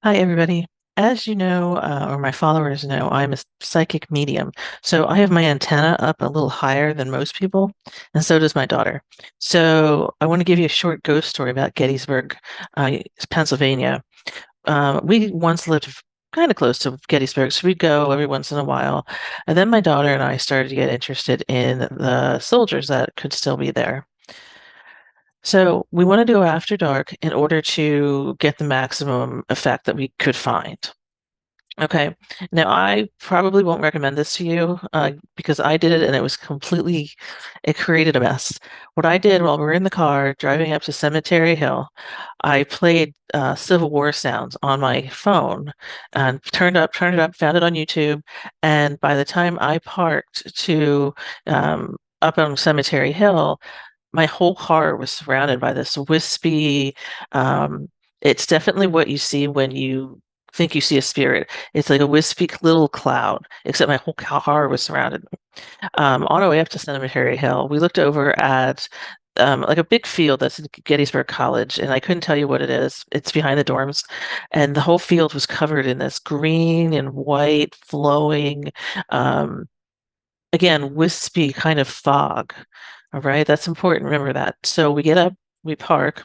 Hi, everybody. As you know, or my followers know, I'm a psychic medium. So I have my antenna up a little higher than most people, and so does my daughter. So I want to give you a short ghost story about Gettysburg, Pennsylvania. We once lived kind of close to Gettysburg, so we'd go every once in a while. And then my daughter and I started to get interested in the soldiers that could still be there. So we wanted to go after dark in order to get the maximum effect that we could find. Okay. Now, I probably won't recommend this to you because I did it and it created a mess. What I did while we were in the car driving up to Cemetery Hill, I played Civil War sounds on my phone and turned it up, found it on YouTube. And by the time I parked to up on Cemetery Hill, my whole car was surrounded by this wispy, it's definitely what you see when you think you see a spirit. It's like a wispy little cloud, except my whole car was surrounded. On our way up to Cemetery Hill, we looked over at like a big field that's in Gettysburg College, and I couldn't tell you what it is. It's behind the dorms, and the whole field was covered in this green and white flowing, um, again, wispy kind of fog. All right, that's important. Remember that. So we get up, we park.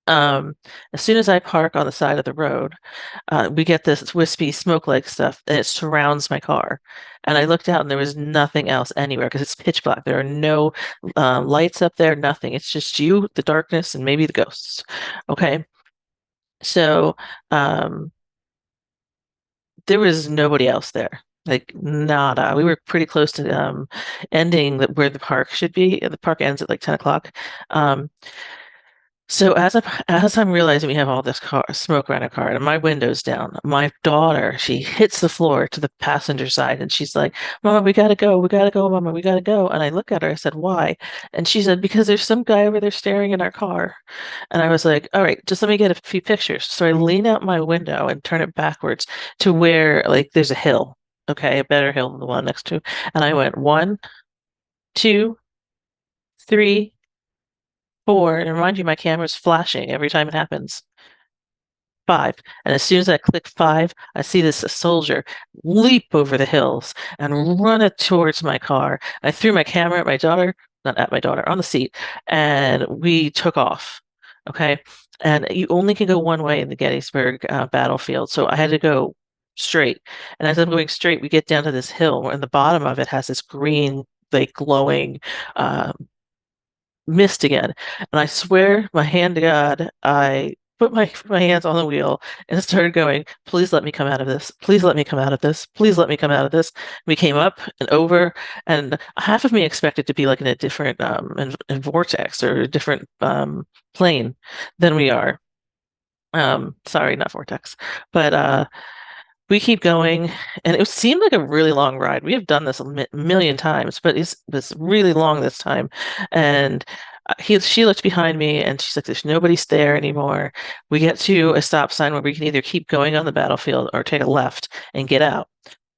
Um, as soon as I park on the side of the road, we get this wispy smoke-like stuff, and it surrounds my car. And I looked out, and there was nothing else anywhere because it's pitch black. There are no lights up there, nothing. It's just you, the darkness, and maybe the ghosts. Okay, so um, there was nobody else there. Like nada. We were pretty close to ending where the park should be. The park ends at like 10 o'clock. Um, so as I'm realizing we have all this smoke around our car and my window's down, my daughter, she hits the floor to the passenger side and she's like, "Mama, we gotta go, Mama, we gotta go." And I look at her, I said, "Why?" And she said, "Because there's some guy over there staring in our car." And I was like, "All right, just let me get a few pictures." So I lean out my window and turn it backwards to where like there's a hill. Okay, a better hill than the one next to. And I went one, two, three, four, and remind you, my camera's flashing every time it happens. Five. And as soon as I click five, I see this soldier leap over the hills and run it towards my car. I threw my camera at my daughter, not at my daughter, on the seat, and we took off. Okay. And you only can go one way in the Gettysburg battlefield. So I had to go straight. And as I'm going straight, we get down to this hill, and the bottom of it has this green, like glowing uh, missed again. And I swear, my hand to God, I put my hands on the wheel and started going, "Please let me come out of this. Please let me come out of this. Please let me come out of this." We came up and over, and half of me expected to be like in a different in vortex or a different plane than we are. Sorry, not vortex, but we keep going, and it seemed like a really long ride. We have done this a million times, but it was really long this time. And she looked behind me, and she's like, "There's nobody there anymore." We get to a stop sign where we can either keep going on the battlefield or take a left and get out.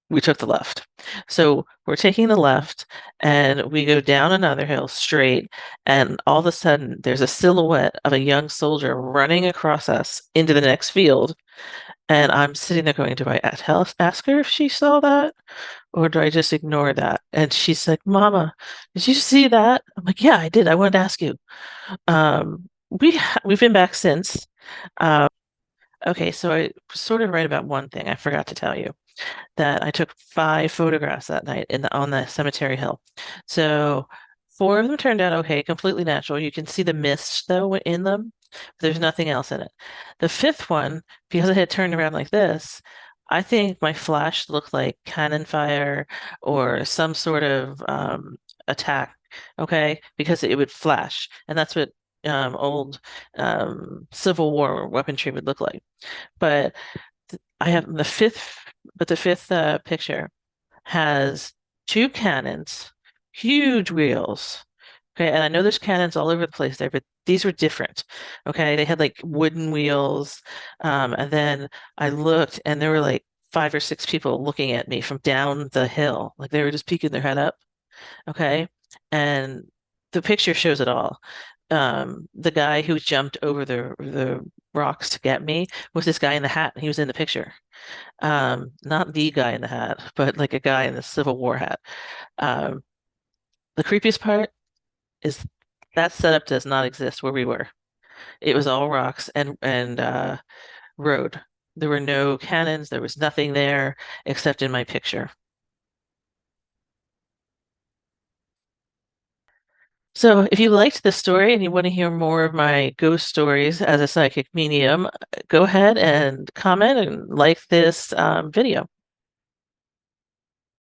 We took the left. So we're taking the left, and we go down another hill straight, and all of a sudden, there's a silhouette of a young soldier running across us into the next field. And I'm sitting there going, do I ask her if she saw that or do I just ignore that? And she's like, "Mama, did you see that?" I'm like, "Yeah, I did. I wanted to ask you." We've been back since. Um, okay, so I was sort of right about one thing. I forgot to tell you that I took 5 photographs that night on the cemetery hill. So 4 of them turned out okay, completely natural. You can see the mist though in them. There's nothing else in it. The fifth one, because I had turned around like this, I think my flash looked like cannon fire or some sort of attack. Okay, because it would flash, and that's what old Civil War weaponry would look like. But I have the fifth picture has 2 cannons, huge wheels. Okay, and I know there's cannons all over the place there, but these were different. Okay, they had like wooden wheels, and then I looked, and there were like 5 or 6 people looking at me from down the hill, like they were just peeking their head up. Okay, and the picture shows it all. The guy who jumped over the rocks to get me was this guy in the hat. He was in the picture. Not the guy in the hat, but like a guy in the Civil War hat. Um, the creepiest part is that setup does not exist where we were. It was all rocks and road. There were no cannons. There was nothing there except in my picture. So, if you liked this story and you want to hear more of my ghost stories as a psychic medium, go ahead and comment and like this video.